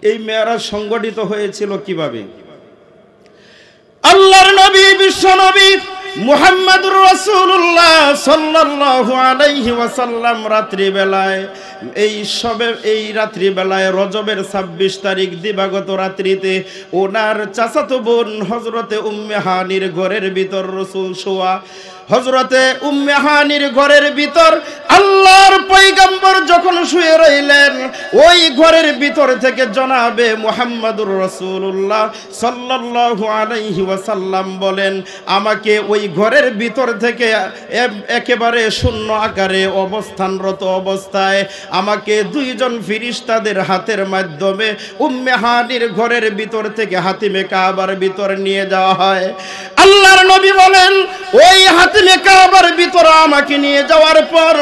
এই মেরাজ সংগঠিত হয়েছিল কিভাবে? আল্লাহর নবী বিশ্ব নবী মুহাম্মদুর রাসূলুল্লাহ সাল্লাল্লাহু আলাইহি ওয়াসাল্লাম রাত্রিবেলায় এই রাত্রিবেলায় রজবের ২৬ তারিখ দিবাগত রাত্রিতে ওনার চাচাতো বোন হযরতে উম্মে হানির ঘরের ভিতর রাসূল শোয়া। হযরতে উম্মে হানির ঘরের ভিতর আল্লাহর পয়গম্বর যখন শুয়ে রইলেন, ওই ঘরের ভিতর থেকে জনাবে মুহাম্মদুর রাসূলুল্লাহ সাল্লাল্লাহু আলাইহি ওয়াসাল্লাম বলেন, আমাকে ওই ঘরের ভিতর থেকে একেবারে শূন্য আকারে অবস্থানরত অবস্থায় আমাকে দুইজন ফেরেশতাদের হাতের মাধ্যমে উম্মে হানির ঘরের ভিতর থেকে হাতিমে কাবার ভিতর নিয়ে যাওয়া হয়। আল্লাহর নবী বলেন, ওই হাতিমে কাবার ভিতরে আমাকে নিয়ে যাওয়ার পর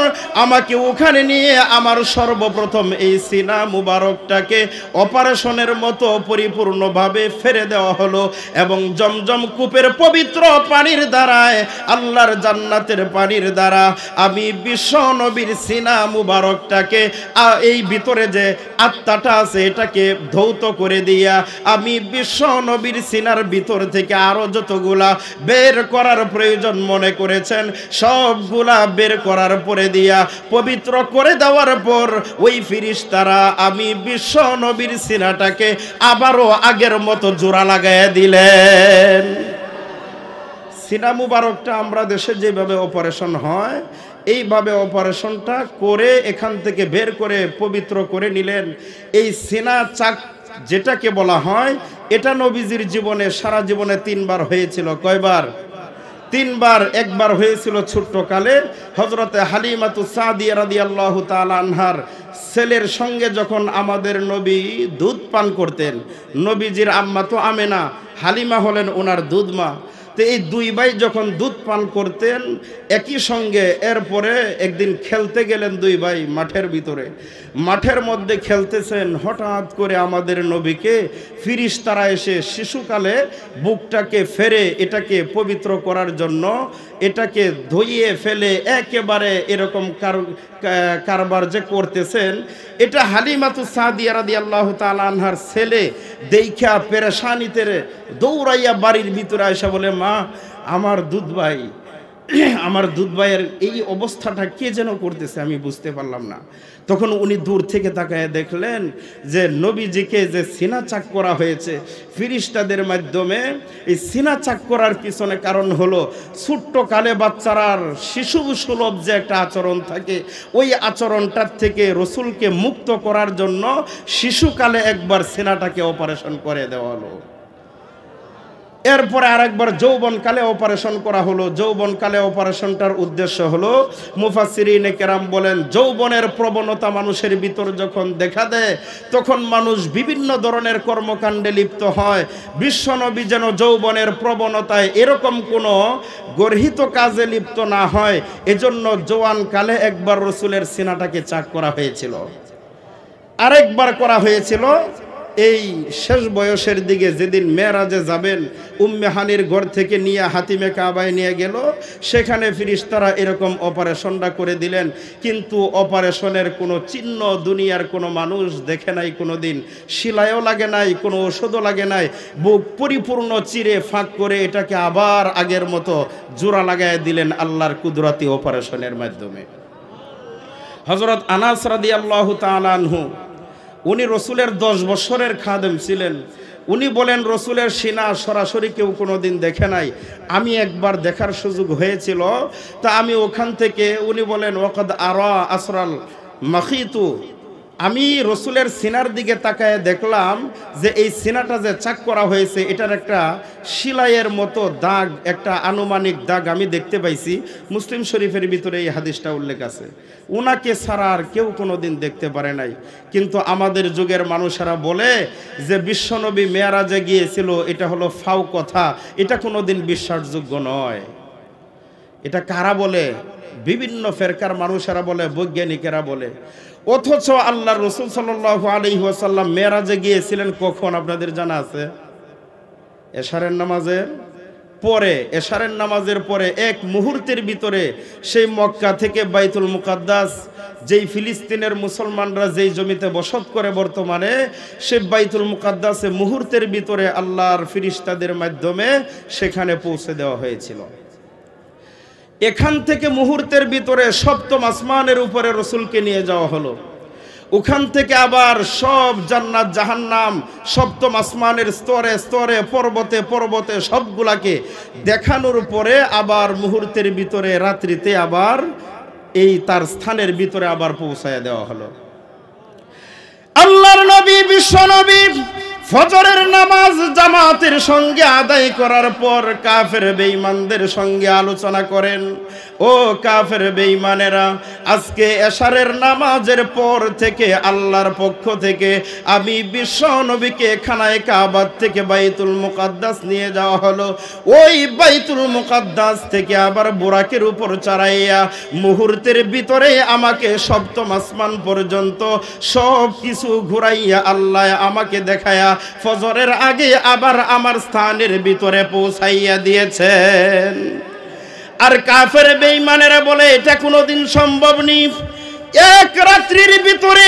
আমাকে ওখানে নিয়ে আমার সর্বপ্রথম এই সিনা মুবারকটাকে অপারেশনের মতো পরিপূর্ণভাবে ফেরে দেওয়া হলো এবং জমজম কূপের পবিত্র পানির দ্বারায়, আল্লাহর জান্নাতের পানির দ্বারা আমি বিশ্ব নবীর সিনা মুবারকটাকে এই ভিতরে যে আত্মাটা আছে এটাকে ধৌত করে দিয়া আমি বিশ্ব নবীর সিনার ভিতর থেকে আরো যতগুলা বের করার প্রয়োজন মনে করেছেন সবগুলা বের করার পরে দিয়া পবিত্র করে দেওয়ার পর ওই ফেরেশতারা আমি বিশ্ব নবীর সিনাটাকে আবারও আগের মতো জোড়া লাগাইয়া দিলেন। সিনা মুবারকটা আমরা দেশে যেভাবে অপারেশন হয় এইভাবে অপারেশনটা করে এখান থেকে বের করে পবিত্র করে নিলেন। এই সিনা চাক যেটাকে বলা হয়, এটা নবীজির জীবনে সারা জীবনে ৩ বার হয়েছিল। কয়বার? ৩ বার। একবার হয়েছিল ছোট্টকালে হযরতে হালিমাতুস সাদিয়া রাদিয়াল্লাহু তাআলা আনহার ছেলের সঙ্গে যখন আমাদের নবী দুধ পান করতেন। নবীজির আম্মা তো আমেনা, হালিমা হলেন ওনার দুধ মা। তো এই দুই ভাই যখন দুধ পান করতেন একই সঙ্গে, এরপরে একদিন খেলতে গেলেন দুই ভাই মাঠের ভিতরে। মাঠের মধ্যে খেলতেছেন, হঠাৎ করে আমাদের নবীকে ফেরেশতারা এসে শিশুকালে বুকটাকে ফেরে এটাকে পবিত্র করার জন্য এটাকে ধুইয়ে ফেলে একেবারে এরকম কারবার যে করতেছেন, এটা হালিমাতুস সাদিয়া রাদিয়াল্লাহু তাআলা আনহার ছেলে দেইখা পেরেশানিতে দৌড়াইয়া বাড়ির ভিতরে এসে বলে, মা আমার দুধ ভাইয়ের এই অবস্থাটা কে যেন করতেছে, আমি বুঝতে পারলাম না। তখন উনি দূর থেকে তাকায় দেখলেন যে নবীজিকে যে সিনা চাক করা হয়েছে ফেরেশতাদের মাধ্যমে। এই সিনা চাক করার পিছনে কারণ হলো ছোট্ট কালে বাচ্চারার শিশু সুলভ যে একটা আচরণ থাকে, ওই আচরণটার থেকে রসুলকে মুক্ত করার জন্য শিশুকালে একবার সিনাটাকে অপারেশন করে দেওয়া হলো। এরপরে আরেকবার যৌবনকালে অপারেশন করা হলো। যৌবনকালে অপারেশনটার উদ্দেশ্য হলো, মুফাসসিরিনে কেরাম বলেন, যৌবনের প্রবণতা মানুষের ভিতর যখন দেখা দেয় তখন মানুষ বিভিন্ন ধরনের কর্মকাণ্ডে লিপ্ত হয়। বিশ্বনবী যেন যৌবনের প্রবণতায় এরকম কোনো গর্হিত কাজে লিপ্ত না হয়, এজন্য জওয়ানকালে একবার রসুলের সিনাটাকে চাক করা হয়েছিল। আরেকবার করা হয়েছিল এই শেষ বয়সের দিকে, যেদিন মেরাজে যাবেন, উম্মে হানির ঘর থেকে নিয়ে হাতিমে কাবায় নিয়ে গেল, সেখানে ফেরেশতারা এরকম অপারেশনটা করে দিলেন। কিন্তু অপারেশনের কোনো চিহ্ন দুনিয়ার কোনো মানুষ দেখে নাই কোনো দিন, শিলায়ও লাগে নাই, কোনো ওষুধও লাগে নাই। বুক পরিপূর্ণ চিরে ফাঁক করে এটাকে আবার আগের মতো জোড়া লাগায় দিলেন আল্লাহর কুদরতি অপারেশনের মাধ্যমে। হযরত আনাস রাদিয়াল্লাহু তাআলা আনহু, উনি রসুলের 10 বছরের খাদেম ছিলেন। উনি বলেন, রসুলের সিনা সরাসরি কেউ কোনোদিন দেখে নাই, আমি একবার দেখার সুযোগ হয়েছিল। তা আমি ওখান থেকে, উনি বলেন, ওয়াকাদ আরা আসরাল মাখিতু, আমি রসুলের সিনার দিকে তাকায় দেখলাম যে এই সিনাটা যে চাক করা হয়েছে এটার একটা শিলাইয়ের মতো দাগ, একটা আনুমানিক দাগ আমি দেখতে পাইছি। মুসলিম শরীফের ভিতরে এই হাদিসটা উল্লেখ আছে। ওনাকে ছাড়া আর কেউ কোনোদিন দেখতে পারে নাই। কিন্তু আমাদের যুগের মানুষেরা বলে যে বিশ্বনবী মেরাজে গিয়েছিল, এটা হলো ফাও কথা, এটা কোনোদিন বিশ্বাসযোগ্য নয়। এটা কারা বলে? বিভিন্ন ফেরকার মানুষেরা বলে, বৈজ্ঞানিকেরা বলে। অথচ আল্লাহর রাসূল সাল্লাল্লাহু আলাইহি ওয়াসাল্লাম মেরাজে গিয়েছিলেন কখন আপনাদের জানা আছে? এশারের নামাজের পরে, এশারের নামাজের পরে এক মুহূর্তের ভিতরে সেই মক্কা থেকে বাইতুল মুকাদ্দাস, যেই ফিলিস্তিনের মুসলমানরা যেই জমিতে বসত করে বর্তমানে, সে বাইতুল মুকাদ্দাসে মুহূর্তের ভিতরে আল্লাহর ফিরিস্তাদের মাধ্যমে সেখানে পৌঁছে দেওয়া হয়েছিল। এখান থেকে মুহূর্তের ভিতরে সপ্তম আসমানের উপরে রসুলকে নিয়ে যাওয়া হলো। ওখান থেকে আবার সব জান্নাত জাহান্নাম সপ্তম আসমানের স্তরে স্তরে পর্বতে পর্বতে সবগুলাকে দেখানোর পরে আবার মুহূর্তের ভিতরে রাত্রিতে আবার এই তার স্থানের ভিতরে আবার পৌঁছায় দেওয়া হলো। আল্লাহর নবী, বিশ্ব নবী ফজরের নামাজ জামাতের সঙ্গে আদায় করার পর কাফের বেঈমানদের সঙ্গে আলোচনা করেন, ও কাফের বেঈমানেরা, আজকে এশারের নামাজের পর থেকে আল্লাহর পক্ষ থেকে আমি বিশ্ব নবীকে খানায়ে কাবার থেকে বাইতুল মুকাদ্দাস নিয়ে যাওয়া হলো। ওই বাইতুল মুকাদ্দাস থেকে আবার বুরাকের উপর চড়াইয়া মুহূর্তের ভিতরে আমাকে সপ্তম আসমান পর্যন্ত সব কিছু ঘুরাইয়া আল্লাহ আমাকে দেখায়া ফজরের আগে আবার আমার স্থানের ভিতরে পৌঁছাইয়া দিয়েছেন। আর কাফের বেঈমানেরা বলে এটা কোনোদিন সম্ভব নেই। এক রাত্রির ভিতরে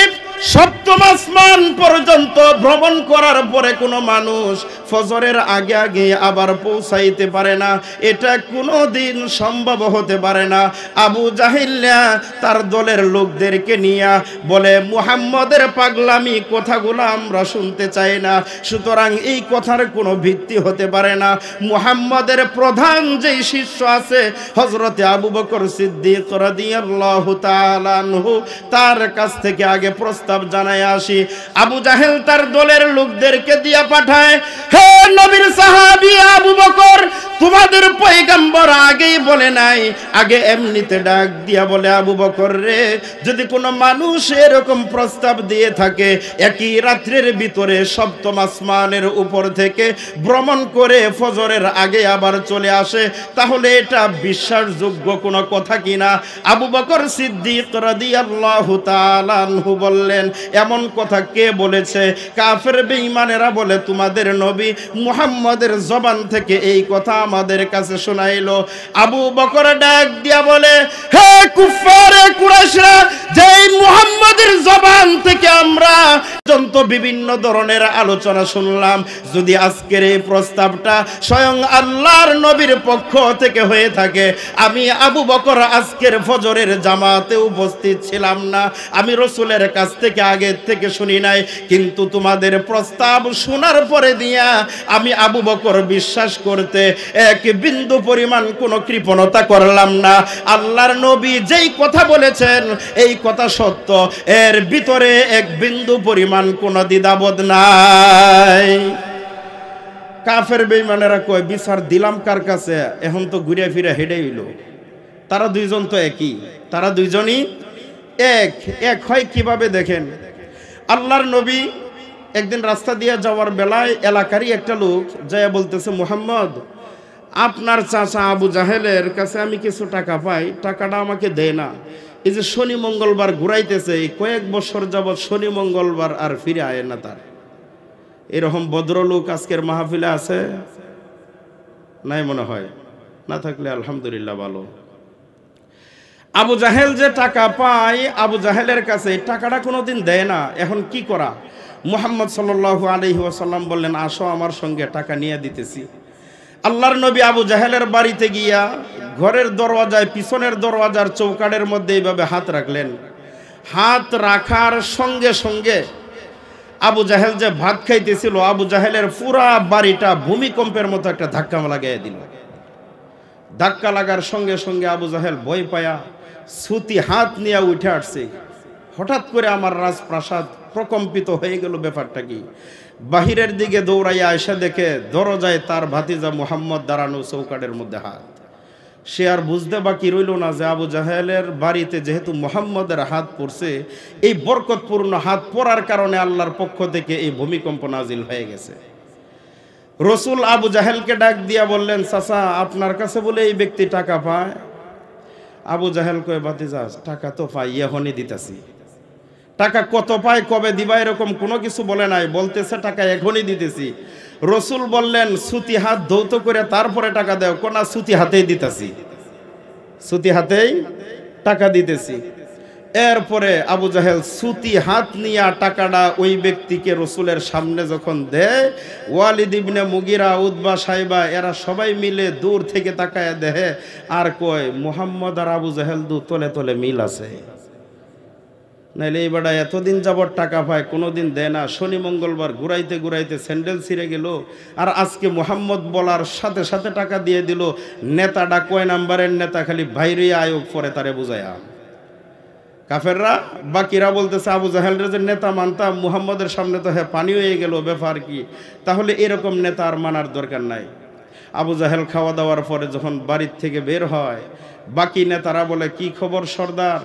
সপ্তম আসমান পর্যন্ত ভ্রমণ করার পরে কোনো মানুষ ফজরের আগে আগে আবার পৌঁছাইতে পারে না, এটা কোনোদিন সম্ভব হতে পারে না। আবু জাহিল্লা তার দলের লোকদেরকে নিয়ে বলে, মুহাম্মদের পাগলামি কথাগুলো আমরা শুনতে চাই না, সুতরাং এই কথার কোনো ভিত্তি হতে পারে না। মুহাম্মদের প্রধান যেই শিষ্য আছে হযরতে আবু বকর সিদ্দিক রাদিয়াল্লাহু তাআলা আনহু, তার কাছ থেকে আগে প্রস্তাব জানায় আসি। আবু জাহেল তার দলের লোকদেরকে দিয়া পাঠায়, হে নবীর সাহাবী আবু বকর, তোমাদের পয়গম্বর আগেই বলে নাই, আগে এমনিতে ডাক দিয়া বলে, আবু বকর রে, যদি কোনো মানুষ এরকম প্রস্তাব দিয়ে থাকে একই রাত্রের ভিতরে সপ্তম আসমানের উপর থেকে ভ্রমণ করে ফজরের আগে আবার চলে আসে, তাহলে এটা বিশ্বাসযোগ্য কোনো কথা কিনা? আবু বকর সিদ্দিক রাদিয়াল্লাহু তাআলা আনহু বললেন, এমন কথা কে বলেছে? কাফের বেঈমানেরা বলে, তোমাদের নবী মুহাম্মদের জবান থেকে এই কথা আমাদের কাছে শোনাইলো। আবু বকর ডাক দিয়া বলে, হে কুফারে কুরাইশরা, যেই মুহাম্মদের জবান থেকে আমরা পর্যন্ত বিভিন্ন ধরনের আলোচনা শুনলাম, যদি আজকের এই প্রস্তাবটা স্বয়ং আল্লাহর নবীর পক্ষ থেকে হয়ে থাকে, আমি আবু বকর আজকের ফজরের জামাতে উপস্থিত ছিলাম না, আমি রসুলের কাছ থেকে আগে থেকে শুনি নাই, কিন্তু তোমাদের প্রস্তাব শোনার পরে দিয়া আমি আবু বকর বিশ্বাস করতে এক বিন্দু পরিমাণ কোনো কৃপণতা করলাম না। আল্লাহর নবী যেই কথা বলেছেন এই কথা সত্য, এর ভিতরে এক বিন্দু পরিমাণ কোনো দ্বিধাবোধ নাই। কাফের বেঈমানেরা কয়, বিচার দিলাম কার কাছে? এখন তো ঘুরে ফিরে হেডে হইল। তারা দুইজন তো একই, তারা দুইজনই এক হয় কিভাবে দেখেন। আল্লাহর নবী একদিন রাস্তা দিয়ে যাওয়ার বেলায় এলাকারই একটা লোক যায় বলতেছে, মুহাম্মদ, আপনার চাচা আবু জাহেলের কাছে আমি কিছু টাকা পাই, টাকাটা আমাকে দেয় না। এই যে শনি মঙ্গলবার ঘুরাইতেছে, কয়েক বছর যাবৎ শনি মঙ্গলবার আর ফিরে আয় না তার। এরকম ভদ্রলোক আজকের মাহফিলে আছে নাই মনে হয়? না থাকলে আলহামদুলিল্লাহ ভালো। আবু জাহেল যে টাকা পায়, আবু জাহেলের কাছে টাকাটা কোনোদিন দেয় না। এখন কি করা? মুহাম্মদ সাল্লাল্লাহু আলাইহি ওয়াসাল্লাম বললেন, আসো আমার সঙ্গে, টাকা নিয়ে দিতেছি। আল্লাহর নবী আবু জাহেলের বাড়িতে গিয়া ঘরের দরওয়াজায়, পিছনের দরওয়াজার চৌকাঠের মধ্যে এইভাবে হাত রাখলেন। হাত রাখার সঙ্গে সঙ্গে আবু জাহেল যে ভাত খাইতেছিল, আবু জাহেলের পুরা বাড়িটা ভূমিকম্পের মতো একটা ধাক্কা লাগাই দিল। ধাক্কা লাগার সঙ্গে সঙ্গে আবু জাহেল ভয় পায়া ছুটি হাত নিয়ে উঠে আসছে। হঠাৎ করে আমার রাজপ্রাসাদ প্রকম্পিত হয়ে গেল। ব্যাপারটা কি? বাহিরের দিকে দৌড়াইয়া এসে দেখে দরজায় তার ভাতিজা মুহাম্মদ দাঁড়ানো, চৌকাঠের মধ্যে হাত। সে আর বুঝতে বাকি রইল না যে আবু জাহেলের বাড়িতে যেহেতু মুহাম্মদের হাত পড়ছে, এই বরকতপূর্ণ হাত পড়ার কারণে আল্লাহর পক্ষ থেকে এই ভূমিকম্প নাজিল হয়ে গেছে। রসুল আবু জাহেলকে ডাক দিয়া বললেন, চাচা, আপনার কাছে বলে এই ব্যক্তি টাকা পায়? আবু জাহেল কয়, ভাতিজা, টাকা তো পাই, এখনই দিতেছি। টাকা কত পায়, কবে দিবা, এরকম কোনো কিছু বলে নাই, বলতেছে টাকা এখনই দিতেছি। রসুল বললেন সুতি হাত ধৌত করে তারপরে টাকা দেও, কোনা সুতি হাতেই দিতেছি, সুতি হাতেই টাকা দিতেছি। এরপরে আবু জাহেল সুতি হাত নিয়ে টাকাটা ওই ব্যক্তিকে রসুলের সামনে যখন দেয়, ওয়ালিদ ইবনে মুগিরা, উতবা, সাইবা এরা সবাই মিলে দূর থেকে তাকায় দেহে আর কয় মুহাম্মদ আর আবু জাহেল দু তলে তলে মিল আছে। নাইলে এই বেটা এতদিন যাবত টাকা পায়, কোনোদিন দেয় না, শনি মঙ্গলবার ঘুরাইতে ঘুরাইতে স্যান্ডেল ছিঁড়ে গেল, আর আজকে মুহাম্মদ বলার সাথে সাথে টাকা দিয়ে দিল। নেতাটা কয় নাম্বারের নেতা, খালি বাইরে আয়োগ পরে তারে বুঝায়া। কাফেররা বাকিরা বলতেছে আবু জাহেলরে যে নেতা মানতাম, মুহাম্মদের সামনে তো হ্যাঁ পানি হয়ে গেল, ব্যাপার কি? তাহলে এরকম নেতা আর মানার দরকার নাই। আবু জাহেল খাওয়া দাওয়ার পরে যখন বাড়ির থেকে বের হয়, বাকি নেতারা বলে কি খবর সর্দার,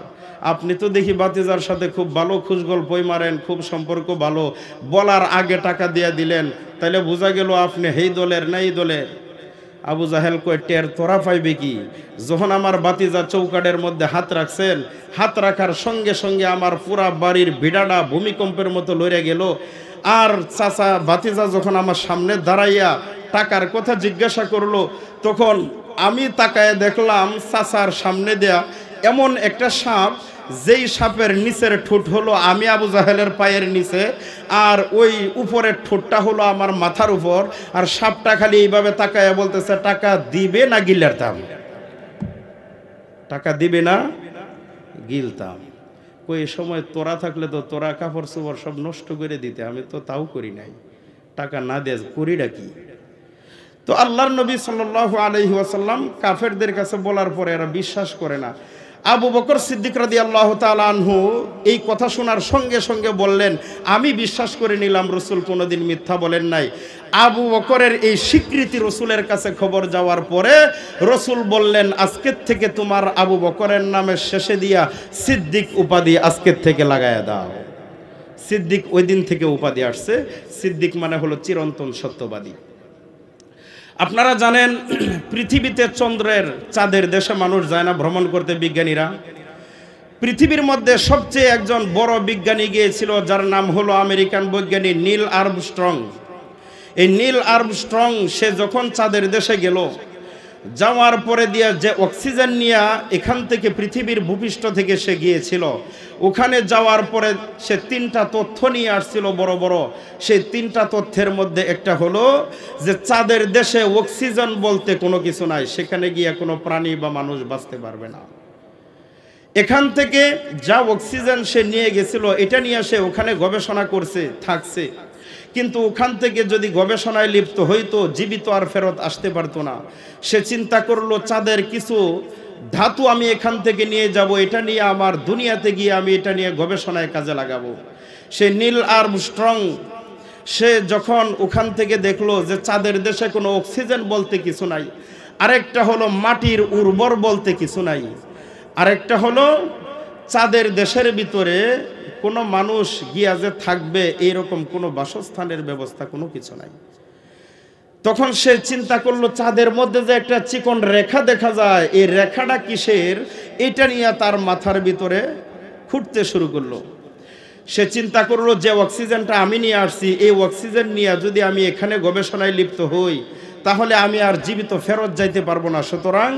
আপনি তো দেখি বাতিজার সাথে খুব ভালো খুশগল্পই মারেন, খুব সম্পর্ক ভালো, বলার আগে টাকা দিয়ে দিলেন, তাইলে বোঝা গেল আপনি হেই দলের না এই দলের। আবু জাহেল কয় টের তোরা পাইবে কি, যখন আমার বাতিজা চৌকাটের মধ্যে হাত রাখছেন, হাত রাখার সঙ্গে সঙ্গে আমার পুরা বাড়ির ভিড়াটা ভূমিকম্পের মতো লড়ে গেল। আর চাচা বাতিজা যখন আমার সামনে দাঁড়াইয়া টাকার কথা জিজ্ঞাসা করলো, তখন আমি তাকায় দেখলাম চাচার সামনে দেয়া এমন একটা সাপ, যেই সাপের নিচের ঠোঁট হলো আমি আবু জাহেলের পায়ের নিচে, আর ওই উপরের ঠোঁটটা হলো আমার মাথার উপর, আর সাপটা খালি এইভাবে তাকায় বলতেছে টাকা দিবে না গিলারতাম, টাকা দিবে না গিলতাম। কই সময় তোরা থাকলে তো তোরা কাপড় চোপড় সব নষ্ট করে দিতে, আমি তো তাও করি নাই, টাকা না দিয়ে করিটা কি? তো আল্লাহর নবী সাল্লাল্লাহু আলাইহি ওয়াসাল্লাম কাফেরদের কাছে বলার পরে এরা বিশ্বাস করে না। আবু বকর সিদ্দিক রাদিয়াল্লাহু তাআলা আনহু এই কথা শোনার সঙ্গে সঙ্গে বললেন আমি বিশ্বাস করে নিলাম রসুল কোনোদিন মিথ্যা বলেন নাই। আবু বকরের এই স্বীকৃতি রসুলের কাছে খবর যাওয়ার পরে রসুল বললেন আজকের থেকে তোমার আবু বকরের নামের শেষে দিয়া সিদ্দিক উপাধি আজকের থেকে লাগায়া দাও। সিদ্দিক ওই দিন থেকে উপাধি আসছে। সিদ্দিক মানে হলো চিরন্তন সত্যবাদী। আপনারা জানেন পৃথিবীতে চন্দ্রের চাঁদের দেশে মানুষ যায় না ভ্রমণ করতে, বিজ্ঞানীরা। পৃথিবীর মধ্যে সবচেয়ে একজন বড় বিজ্ঞানী গিয়েছিল, যার নাম হলো আমেরিকান বৈজ্ঞানিক নীল আর্মস্ট্রং। এই নীল আর্মস্ট্রং সে যখন চাঁদের দেশে গেল, যাওয়ার পরে দিয়া যে অক্সিজেন নিয়ে এখান থেকে পৃথিবীর ভূপৃষ্ঠ থেকে সে গিয়েছিল, ওখানে যাওয়ার পরে সে 3টা তথ্য নিয়ে আসছিল বড় বড়। সেই 3টা তথ্যের মধ্যে একটা হলো যে চাঁদের দেশে অক্সিজেন বলতে কোনো কিছু নাই, সেখানে গিয়ে কোনো প্রাণী বা মানুষ বাঁচতে পারবে না। এখান থেকে যা অক্সিজেন সে নিয়ে গেছিল এটা নিয়ে সে ওখানে গবেষণা করছে, থাকছে, কিন্তু ওখান থেকে যদি গবেষণায় লিপ্ত হইতো জীবিত আর ফেরত আসতে পারতো না। সে চিন্তা করলো চাঁদের কিছু ধাতু আমি এখান থেকে নিয়ে যাব, এটা নিয়ে আমার দুনিয়াতে গিয়ে আমি এটা নিয়ে গবেষণায় কাজে লাগাবো। সে নীল আর্মস্ট্রং সে যখন ওখান থেকে দেখলো যে চাঁদের দেশে কোনো অক্সিজেন বলতে কিছু নাই, আরেকটা হলো মাটির উর্বর বলতে কিছু নাই, আরেকটা হলো চাঁদের দেশের ভিতরে কোনো মানুষ গিয়া যে থাকবে এইরকম কোনো বাসস্থানের ব্যবস্থা কোনো কিছু নাই। তখন সে চিন্তা করলো চাঁদের মধ্যে যে একটা চিকন রেখা দেখা যায়, এই রেখাটা কিসের, এটা নিয়ে তার মাথার ভিতরে খুঁটতে শুরু করলো। সে চিন্তা করলো যে অক্সিজেনটা আমি নিয়ে আসছি, এই অক্সিজেন নিয়ে যদি আমি এখানে গবেষণায় লিপ্ত হই তাহলে আমি আর জীবিত ফেরত যাইতে পারবো না। সুতরাং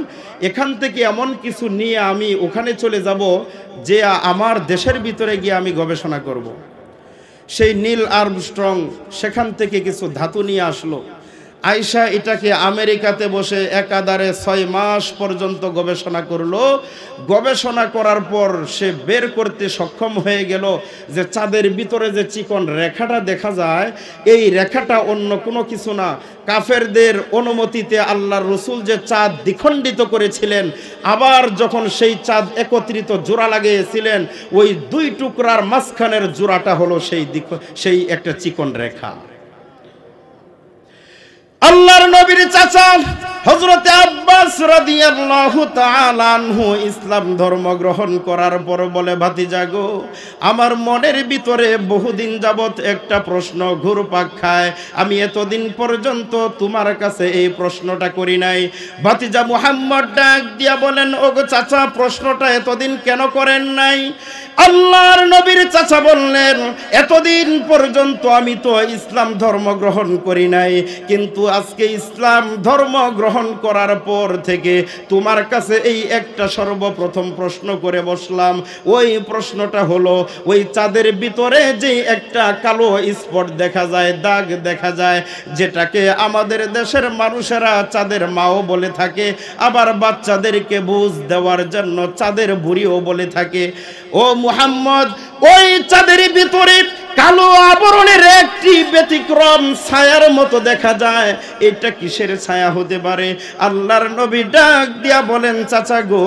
এখান থেকে এমন কিছু নিয়ে আমি ওখানে চলে যাব যে আমার দেশের ভিতরে গিয়ে আমি গবেষণা করব। সেই নীল আর্মস্ট্রং সেখান থেকে কিছু ধাতু নিয়ে আসলো। আয়শা এটাকে আমেরিকাতে বসে একাধারে 6 মাস পর্যন্ত গবেষণা করলো। গবেষণা করার পর সে বের করতে সক্ষম হয়ে গেল যে চাঁদের ভিতরে যে চিকন রেখাটা দেখা যায়, এই রেখাটা অন্য কোনো কিছু না, কাফেরদের অনুমতিতে আল্লাহর রসুল যে চাঁদ দ্বিখণ্ডিত করেছিলেন, আবার যখন সেই চাঁদ একত্রিত জোড়া লাগিয়েছিলেন, ওই 2 টুকরার মাঝখানের জোড়াটা হলো সেই একটা চিকন রেখা। আল্লাহর নবীর চাচা হযরতে আব্বাস রাদিয়াল্লাহু তাআলা আনহু ইসলাম ধর্ম গ্রহণ করার পর বলে, ভাতিজা গো, আমার মনের ভিতরে বহুদিন যাবত একটা প্রশ্ন ঘুরপাক খায়, আমি এতদিন পর্যন্ত তোমার কাছে এই প্রশ্নটা করি নাই। ভাতিজা মুহাম্মদ ডাক দিয়া বলেন, ওগো চাচা, প্রশ্নটা এতদিন কেন করেন নাই? আল্লাহর নবীর চাচা বললেন, এতদিন পর্যন্ত আমি তো ইসলাম ধর্ম গ্রহণ করি নাই, কিন্তু আজকে ইসলাম ধর্ম গ্রহণ করার পর থেকে তোমার কাছে এই একটা সর্বপ্রথম প্রশ্ন করে বসলাম। ওই প্রশ্নটা হলো, ওই চাঁদের ভিতরে যে একটা কালো স্পট দেখা যায়, দাগ দেখা যায়, যেটাকে আমাদের দেশের মানুষেরা চাঁদের মাও বলে থাকে, আবার বাচ্চাদেরকে বুঝ দেওয়ার জন্য চাঁদের বুড়িও বলে থাকে। ও মুহাম্মদ, ওই চাঁদের ভিতরে কালো আবরণের একটি ব্যতিক্রম ছায়ার মতো দেখা যায়, এটা কিসের ছায়া হতে পারে? আল্লাহর নবী ডাক দিয়া বলেন, চাচা গো,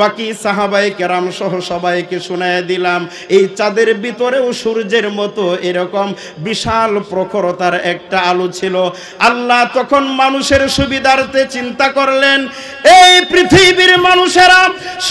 বাকি সাহাবায়ে কেরাম সহ সবাইকে শোনায় দিলাম, এই চাঁদের ভিতরেও সূর্যের মতো এরকম বিশাল প্রখরতার একটা আলো ছিল। আল্লাহ তখন মানুষের সুবিধার্থে চিন্তা করলেন, এই পৃথিবীর মানুষেরা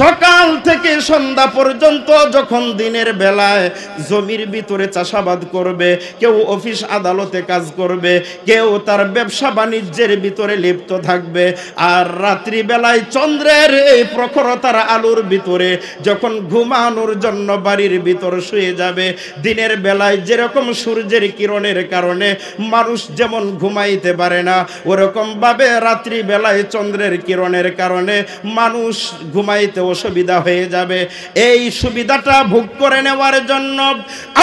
সকাল থেকে সন্ধ্যা পর্যন্ত যখন দিনের বেলায় জমির ভিতরে চাষাবাদ করবে, কেউ অফিস আদালতে কাজ করবে, কেউ তার ব্যবসা বাণিজ্যের ভিতরে লিপ্ত থাকবে, আর রাত্রি বেলায় চন্দ্রের এই প্রখরতার আলোর ভিতরে যখন ঘুমানোর জন্য বাড়ির ভিতর শুয়ে যাবে, দিনের বেলায় যেরকম সূর্যের কিরণের কারণে মানুষ যেমন ঘুমাইতে পারে না, ওরকম ভাবে রাত্রি বেলায় চন্দ্রের কিরণের কারণে মানুষ ঘুমাইতে অসুবিধা হয়ে যাবে। এই সুবিধাটা ভোগ করে নেওয়ার জন্য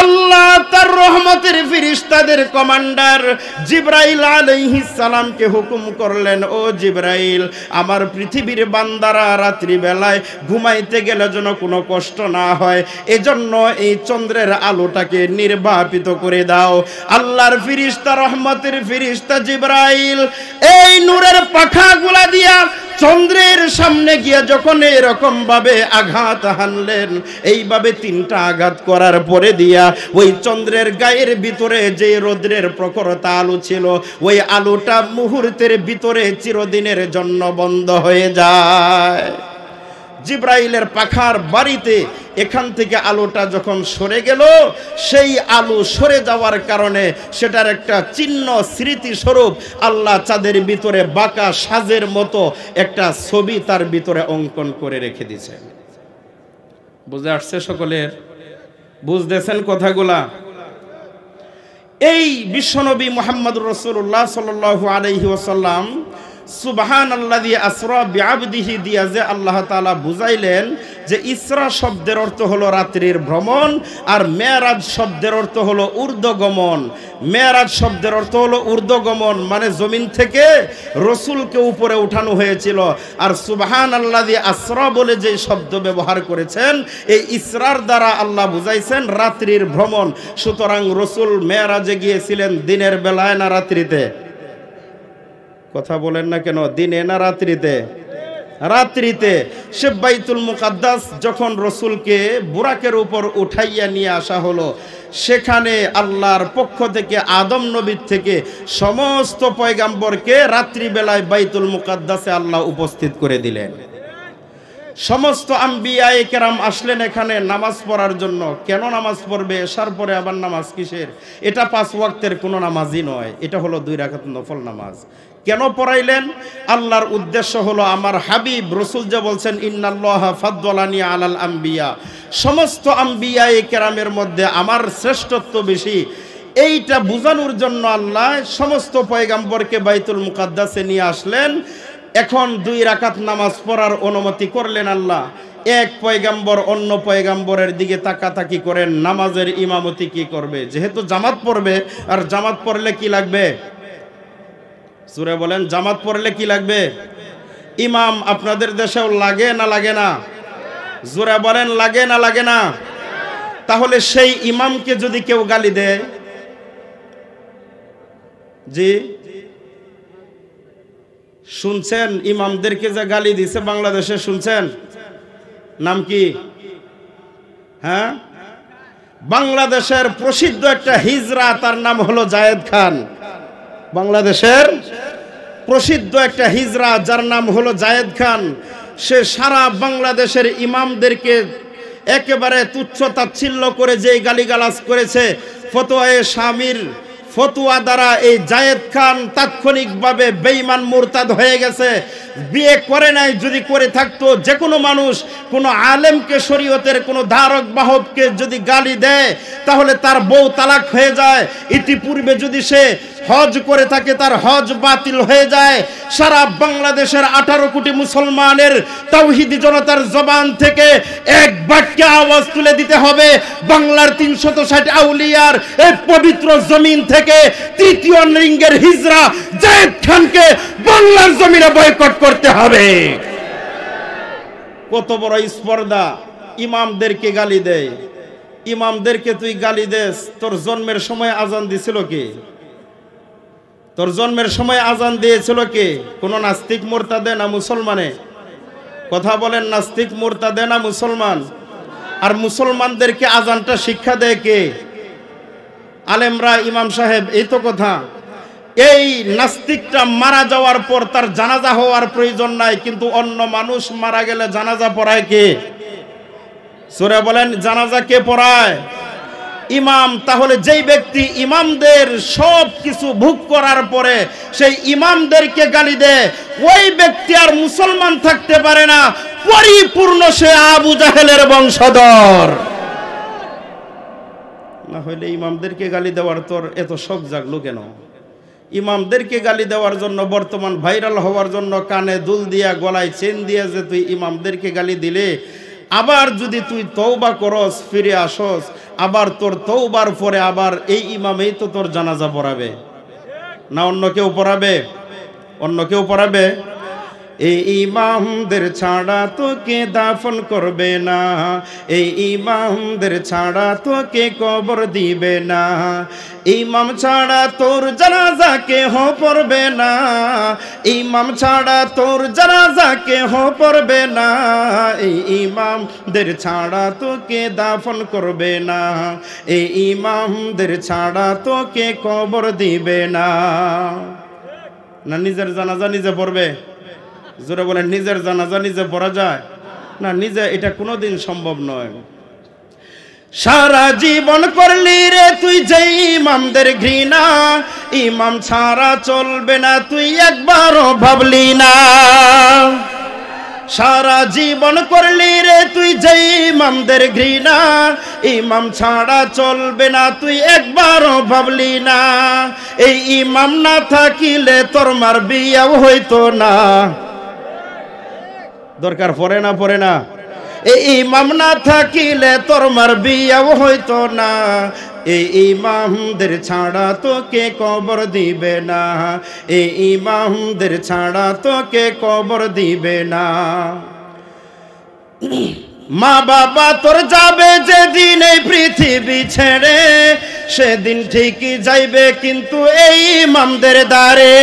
আল্লাহ তার রহমতের ফেরেশতাদের কমান্ডার জিবরাইল আলাইহিস সালামকে হুকুম করলেন, ও জিবরাইল, আমার পৃথিবীর বান্দারা রাত্রি বেলায় ঘুমাইতে গেলে যেন কোনো কষ্ট না হয়, এজন্য এই চন্দ্রের আলোটাকে নির্বাপিত করে দাও। আল্লাহর ফেরেশতা, রহমতের ফেরেশতা জিবরাইল এই নূরের পাখাগুলা দিয়া চন্দ্রের সামনে গিয়ে যখন এরকম ভাবে আঘাত হানলেন, এইভাবে তিনটা আঘাত করার পরে দিয়া ওই চন্দ্রের গায়ের ভিতরে যে রৌদ্রের প্রখরতা আলো ছিল, ওই আলোটা মুহূর্তের ভিতরে চিরদিনের জন্য বন্ধ হয়ে যায়। জিবরাইলের পাখার বাড়িতে এখান থেকে আলোটা যখন সরে গেল, সেই আলো সরে যাওয়ার কারণে সেটার একটা চিহ্ন স্মৃতিস্বরূপ আল্লাহ চাঁদের ভিতরে বাঁকা সাজের মতো একটা ছবি তার ভিতরে অঙ্কন করে রেখে দিয়েছেন। বুঝে আসছে সকলের? বুঝতেছেন কথাগুলা? এই বিশ্বনবী মুহাম্মদুর রাসূলুল্লাহ সাল্লাল্লাহু আলাইহি ওয়াসাল্লাম সুবহানাল্লাযী আসরা বিআবদিহি দিয়া যে আল্লাহ তাআলা বুঝাইলেন যে ইসরা শব্দের অর্থ হলো রাত্রির ভ্রমণ, আর মেরাজ শব্দের অর্থ হলো ঊর্ধ্বগমন। মেরাজ শব্দের অর্থ হলো ঊর্ধ্বগমন, মানে জমিন থেকে রসুলকে উপরে উঠানো হয়েছিল। আর সুবহানাল্লাযী আসরা বলে যে শব্দ ব্যবহার করেছেন, এই ইসরার দ্বারা আল্লাহ বুঝাইছেন রাত্রির ভ্রমণ। সুতরাং রসুল মেরাজে গিয়েছিলেন দিনের বেলায় না রাত্রিতে? কথা বলেন না কেন? দিনে না রাত্রিতে? রাত্রিতে। সে বাইতুল মুকাদ্দাস যখন রসুলকে বুরাকের উপর উঠাইয়া নিয়ে আসা হলো, সেখানে আল্লাহর পক্ষ থেকে আদম নবীর থেকে সমস্ত পয়গাম্বরকে রাত্রিবেলায় বাইতুল মুকাদ্দাসে আল্লাহ উপস্থিত করে দিলেন। সমস্ত আম্বিয়ায়ে কেরাম আসলেন এখানে নামাজ পড়ার জন্য। কেন নামাজ পড়বে? এশার পরে আবার নামাজ কিসের? এটা 5 ওয়াক্তের কোনো নামাজই নয়, এটা হলো 2 রাকাত নফল নামাজ। কেন পড়াইলেন? আল্লাহর উদ্দেশ্য হলো, আমার হাবিব রসুল যে বলছেন ইন্নাল্লাহা ফাদ্দালানি আলাল আম্বিয়া, সমস্ত আম্বিয়ায়ে কেরামের মধ্যে আমার শ্রেষ্ঠত্ব বেশি, এইটা বোঝানোর জন্য আল্লাহ সমস্ত পয়গাম্বরকে বাইতুল মুকাদ্দাসে নিয়ে আসলেন। এখন 2 রাকাত নামাজ পড়ার অনুমতি করলেন আল্লাহ। এক পয়গাম্বর অন্য পয়গাম্বরের দিকে তাকাতাকি করেন, নামাজের ইমামতি কি করবে? যেহেতু জামাত পড়বে, আর জামাত পড়লে কি লাগবে? সূরা বলেন, জামাত পড়লে কি লাগবে? ইমাম। আপনাদের দেশেও লাগে না লাগে না? জোরে বলেন, লাগে না লাগে না? তাহলে সেই ইমামকে যদি কেউ গালি দেয়, জি শুনছেন ইমামদেরকে যে গালি দিছে বাংলাদেশে, শুনছেন? নাম কি? হ্যাঁ, বাংলাদেশের প্রসিদ্ধ একটা হিজড়া, তার নাম হলো জায়েদ খান। বাংলাদেশের প্রসিদ্ধ একটা হিজড়া যার নাম হলো জায়েদ খান, সে সারা বাংলাদেশের ইমামদেরকে একেবারে তুচ্ছ তাচ্ছিল্য করে যেই গালিগালাজ করেছে, ফতোয়ায়ে শামির ফতোয়া দ্বারা এই জায়েদ খান তাৎক্ষণিকভাবে বেঈমান মুরতাদ হয়ে গেছে। বিয়ে করে নাই, যদি করে থাকতো, যে কোনো মানুষ কোনো আলেমকে, শরীয়তের কোনো ধারক বাহককে যদি গালি দেয় তাহলে তার বউ তালাক হয়ে যায়। ইতিপূর্বে যদি সে হজ করে থাকে তার হজ বাতিল হয়ে যায়। সারা বাংলাদেশের 18 কোটি মুসলমানের তাওহীদি জনতার জবান থেকে এক বাক্যে আওয়াজ তুলে দিতে হবে, বাংলার 360 আউলিয়ার এই পবিত্র জমিন থেকে তৃতীয় লিঙ্গের হিজড়া জায়েদ খানকে বাংলার জমিনে বয়কট করতে হবে। কত বড় স্পর্ধা! ইমামদেরকে গালি দেয়। ইমামদেরকে তুই গালি দেস, তোর জন্মের সময় আজান দিছিল কে? তোর জন্মের সময় আজান দিয়েছিল কে? কোন নাস্তিক মুরতাদে না মুসলমানে? কথা বলেন, নাস্তিক মুরতাদে না মুসলমান? আর মুসলমানদেরকে আজানটা শিক্ষা দেয় কে? আলেমরা, ইমাম সাহেব। এই তো কথা। এই নাস্তিকটা মারা যাওয়ার পর তার জানাজা হওয়ার প্রয়োজন নাই, কিন্তু অন্য মানুষ মারা গেলে জানাজা পড়ায় কে? সূরা বলেন, জানাজা কে পড়ায়? ইমাম। তাহলে যেই ব্যক্তি ইমামদের সব কিছু ভোগ করার পরে সেই ইমামদেরকে গালি দেয়, ওই ব্যক্তি আর মুসলমান থাকতে পারে না, পরিপূর্ণ সে আবু জাহেলের বংশধর। না হইলে ইমামদেরকে গালি দেওয়ার তোর এত শখ জাগলো কেন? ইমামদেরকে গালি দেওয়ার জন্য, বর্তমান ভাইরাল হওয়ার জন্য কানে দুল দিয়া, গলায় চেন দিয়া যে তুই ইমামদেরকে গালি দিলে, আবার যদি তুই তওবা করস, ফিরে আসস, আবার তোর তওবার পরে আবার এই ইমামেই তো তোর জানাজা পড়াবে না অন্য কেউ পড়াবে? অন্য কেউ পড়াবে? এই ইমামদের ছাড়া তোকে দাফন করবে না, এই ইমামদের ছাড়া তোকে কবর দিবে না, ইমাম ছাড়া তোর জানাজা কেহ পড়বে না, ইমাম ছাড়া তোর জানাজা কেহ পড়বে না, এই ইমামদের ছাড়া তোকে দাফন করবে না, এই ইমামদের ছাড়া তোকে কবর দিবে না। না নিজের জানাজা নিজে পড়বে? জোরে বলেন, নিজের জানাজা নিজে পড়া যায় না? নিজে এটা কোনোদিন সম্ভব নয়। সারা জীবন করলি রে তুই যে ইমামদের ঘৃণা, ইমাম ছাড়া চলবে না তুই একবারও ভাবলি না। সারা জীবন করলি রে তুই যে ইমামদের ঘৃণা, ইমাম ছাড়া চলবে না তুই একবারও ভাবলি না। এই ইমাম না থাকিলে তোর মার বিয়াও হইতো না। দরকার পড়ে না? পড়ে না? এই ইমাম না থাকিলে তোর মার বিয়াও হইতো না, এই ইমামদের ছাড়া তোকে কবর দিবে না, এই ইমামদের ছাড়া তোকে কবর দিবে না। মা বাবা তোর যাবে যেদিন এই পৃথিবী ছেড়ে, সেদিন ঠিকই যাইবে কিন্তু এই ইমামদের দ্বারে।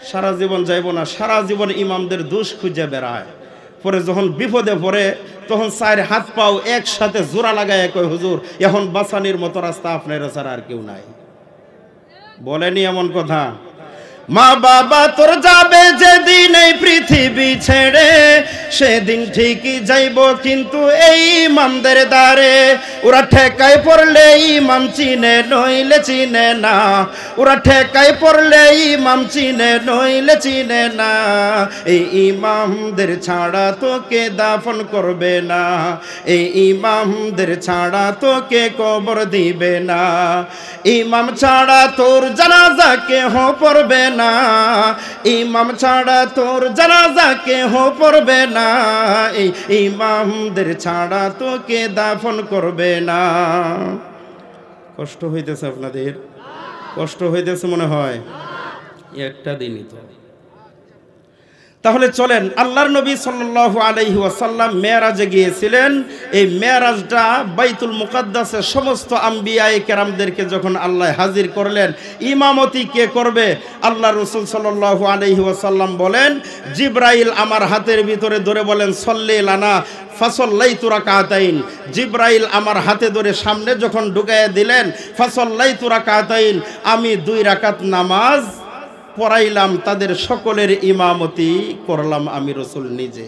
সারা জীবন যাইব না, সারা জীবন ইমামদের দোষ খুঁজে বেড়ায়। পরে যখন বিপদে পড়ে তখন 4 হাত পাও একসাথে জোড়া লাগায় কয়, হুজুর এখন বাঁচানির মতো রাস্তা আপনার ছাড়া আর কেউ নাই। বলেনি এমন কথা? মা বাবা তোর যাবে যেদিন এই পৃথিবী ছেড়ে, সেদিন ঠিকই যাইব কিন্তু এই ইমামদের দ্বারে। ওরা ঠেকায় পড়লে ইমাম চিনে নইলে চিনে না, ওরা ঠেকায় পড়লে ইমাম চিনে নইলে চিনে না। এই ইমামদের ছাড়া তোকে দাফন করবে না, এই ইমামদের ছাড়া তোকে কবর দিবে না, ইমাম ছাড়া তোর জানাজা কেহ পড়বে না, ইমাম ছাড়া তোর জানাজা কেহ পড়বে না, এই ইমামদের ছাড়া তোকে দাফন করবে না। কষ্ট হইতেছে আপনাদের? কষ্ট হইতেছে মনে হয়? একটা দিনই তো। তাহলে চলেন, আল্লাহর নবী সাল্লাল্লাহু আলাইহি ওয়াসাল্লাম মেরাজে গিয়েছিলেন। এই মেরাজটা বাইতুল মুকাদ্দাসে সমস্ত আম্বিয়ায়ে কেরামদেরকে যখন আল্লাহ হাজির করলেন, ইমামতি কে করবে? আল্লাহ রাসূল সাল্লাল্লাহু আলাইহি ওয়াসাল্লাম বলেন, জিবরাইল আমার হাতের ভিতরে ধরে বলেন, সল্লি লানা ফাসাল্লাইতু রাকাতাইন। জিবরাইল আমার হাতে ধরে সামনে যখন ঢুকাইয়া দিলেন, ফাসাল্লাইতু রাকাতাইন, আমি 2 রাকাত নামাজ পড়াইলাম, তাদের সকলের ইমামতি করলাম আমি রাসূল নিজে।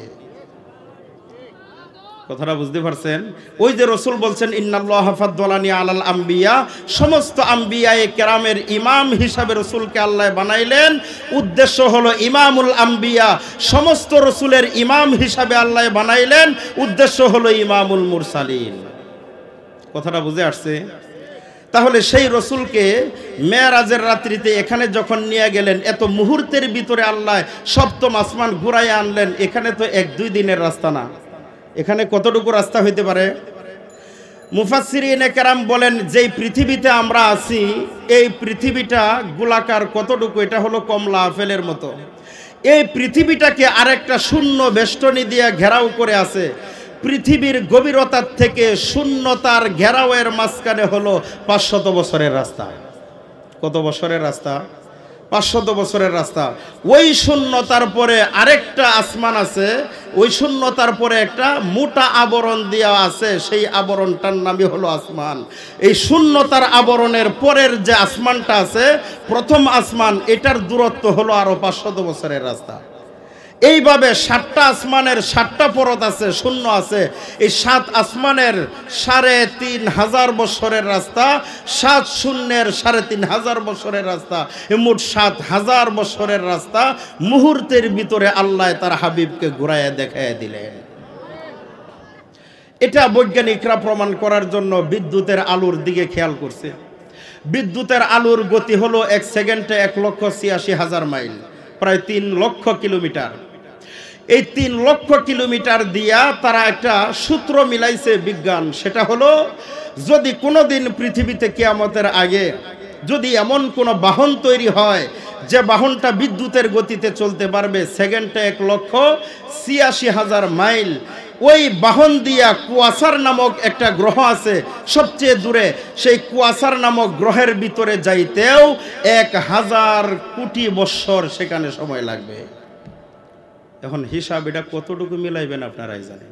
কথাটা বুঝতে পারছেন? ওই যে রাসূল বলছেন ইন্নাল্লাহা ফাদ্দালানি আলাল আম্বিয়া, সমস্ত আম্বিয়ায়ে কেরামের ইমাম হিসাবে রাসূলকে আল্লাহ বানাইলেন। উদ্দেশ্য হলো ইমামুল আম্বিয়া, সমস্ত রাসূলের ইমাম হিসাবে আল্লাহ বানাইলেন। উদ্দেশ্য হলো ইমামুল মুরসালিন। কথাটা বুঝে আসছে? তাহলে সেই রাসূলকে মেরাজের রাত্রিতে এখানে যখন নিয়ে গেলেন, এত মুহূর্তের ভিতরে আল্লাহ সপ্তম আসমান ঘুরাইয়া আনলেন। এখানে তো 1-2 দিনের রাস্তা না, এখানে কতটুকু রাস্তা হইতে পারে? মুফাসসিরিনে কেরাম বলেন, যেই পৃথিবীতে আমরা আছি এই পৃথিবীটা গোলাকার কতটুকু, এটা হলো কমলা আপেলের মতো। এই পৃথিবীটাকে আরেকটা শূন্য বেষ্টনী দিয়ে ঘেরাও করে আছে। পৃথিবীর গভীরতার থেকে শূন্যতার ঘেরাওয়ের মাঝখানে হলো 500 বছরের রাস্তা। কত বছরের রাস্তা? 500 বছরের রাস্তা। ওই শূন্যতার পরে আরেকটা আসমান আছে, ওই শূন্যতার পরে একটা মোটা আবরণ দেওয়া আছে, সেই আবরণটার নামই হলো আসমান। এই শূন্যতার আবরণের পরের যে আসমানটা আছে, প্রথম আসমান, এটার দূরত্ব হলো আরো 500 বছরের রাস্তা। এইভাবে 7টা আসমানের 7টা পরত আছে, শূন্য আছে। এই 7 আসমানের 3500 বছরের রাস্তা, 7 শূন্যের 3500 বছরের রাস্তা, মোট 7000 বছরের রাস্তা মুহূর্তের ভিতরে আল্লাহ তার হাবিবকে ঘুরাইয়া দেখাইয়া দিলেন। এটা বৈজ্ঞানিকরা প্রমাণ করার জন্য বিদ্যুতের আলোর দিকে খেয়াল করছে। বিদ্যুতের আলোর গতি হলো 1 সেকেন্ডে 1,86,000 মাইল, প্রায় 3 লক্ষ কিলোমিটার। এই 3 লক্ষ কিলোমিটার দিয়া তারা একটা সূত্র মিলাইছে বিজ্ঞান। সেটা হলো, যদি কোনোদিন পৃথিবীতে কিয়ামতের আগে যদি এমন কোনো বাহন তৈরি হয় যে বাহনটা বিদ্যুতের গতিতে চলতে পারবে, সেকেন্ডে 1,86,000 মাইল, ওই বাহন দিয়া কুয়াশার নামক একটা গ্রহ আছে সবচেয়ে দূরে, সেই কুয়াশার নামক গ্রহের ভিতরে যাইতেও 1000 কোটি বৎসর সেখানে সময় লাগবে। এখন হিসাব এটা কতটুকু মিলাইবেন আপনারাই জানেন,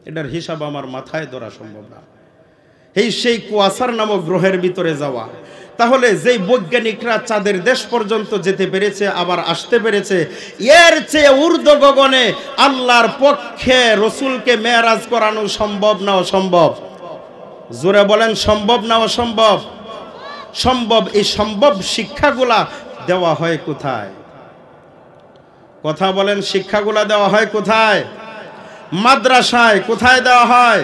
এটার হিসাব আমার মাথায় ধরা সম্ভব না। সেই কুয়াশার নামক গ্রহের ভিতরে যাওয়া, তাহলে যেই বৈজ্ঞানিকরা চাঁদের দেশ পর্যন্ত যেতে পেরেছে, আবার আসতে পেরেছে, এর চেয়ে ঊর্ধ্ব গগনে আল্লাহর পক্ষে রসুলকে মেরাজ করানো সম্ভব না অসম্ভব? জোরে বলেন, সম্ভব না অসম্ভব? সম্ভব। এই সম্ভব শিক্ষাগুলা দেওয়া হয় কোথায়? কথা বলেন, শিক্ষাগুলা দেওয়া হয় কোথায়? মাদ্রাসায়। কোথায় দেওয়া হয়?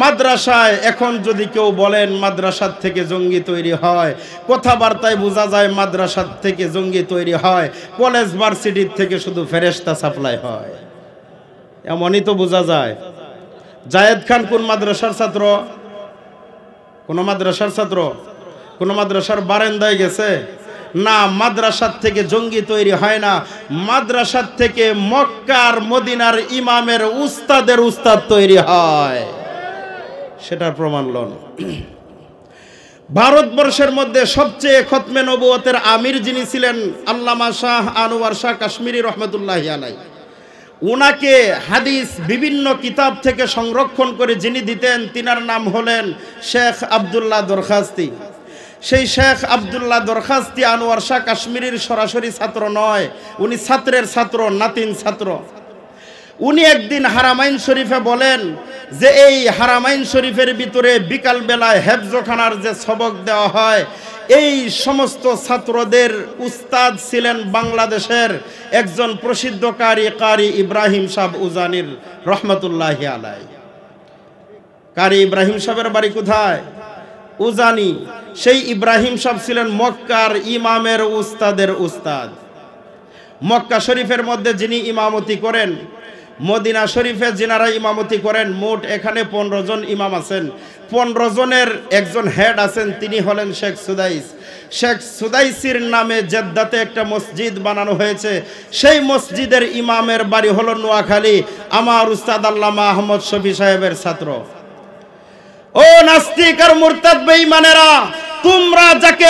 মাদ্রাসায়। এখন যদি কেউ বলেন মাদ্রাসার থেকে জঙ্গি তৈরি হয়, কথাবার্তায় বোঝা যায় মাদ্রাসার থেকে জঙ্গি তৈরি হয়, কলেজ ভার্সিটির থেকে শুধু ফেরেশতা সাপ্লাই হয়, এমনই তো বোঝা যায়। জায়েদ খান কোন মাদ্রাসার ছাত্র? কোন মাদ্রাসার ছাত্র? কোন মাদ্রাসার বারান্দায় গেছে? না, মাদ্রাসার থেকে জঙ্গি তৈরি হয় না, মাদ্রাসার থেকে মক্কার মদিনার ইমামের উস্তাদের উস্তাদ তৈরি হয়। সেটার প্রমাণ লন। ভারতবর্ষের মধ্যে সবচেয়ে খতমে নবুয়তের আমির যিনি ছিলেন, আল্লামা শাহ আনোয়ার শাহ কাশ্মীরি রহমতুল্লাহি আলাইহি, উনাকে হাদিস বিভিন্ন কিতাব থেকে সংরক্ষণ করে যিনি দিতেন, তিনার নাম হলেন শেখ আব্দুল্লাহ দরখাস্তি। সেই শেখ আব্দুল্লাহ দরখাস্তি আনোয়ার শাহ কাশ্মীরির সরাসরি ছাত্র নয়, উনি ছাত্রের ছাত্র, নাতিন ছাত্র। উনি একদিন হারামাইন শরীফে বলেন যে এই হারামাইন শরীফের ভিতরে বিকাল বেলায় হেফজখানার যে সবক দেওয়া হয়, এই সমস্ত ছাত্রদের উস্তাদ ছিলেন বাংলাদেশের একজন প্রসিদ্ধ কারি ইব্রাহিম সাহেব উজানির রহমতুল্লাহি আলাইহি। কারি ইব্রাহিম সাহেবের বাড়ি কোথায়? উজানি। সেই ইব্রাহিম সাহেব ছিলেন মক্কার ইমামের উস্তাদের উস্তাদ। মক্কা শরীফের মধ্যে যিনি ইমামতি করেন, মদিনা শরীফে যিনারা ইমামতি করেন, মোট এখানে 15 জন ইমাম আছেন। 15 জনের একজন হেড আছেন, তিনি হলেন শেখ সুদাইস। শেখ সুদাইসির নামে জেদ্দাতে একটা মসজিদ বানানো হয়েছে। সেই মসজিদের ইমামের বাড়ি হলো নোয়াখালী, আমার উস্তাদ আল্লামা আহমদ শফি সাহেবের ছাত্র। ও নাস্তিক আর মুরতাদ বেঈমানেরা, তোমরা যাকে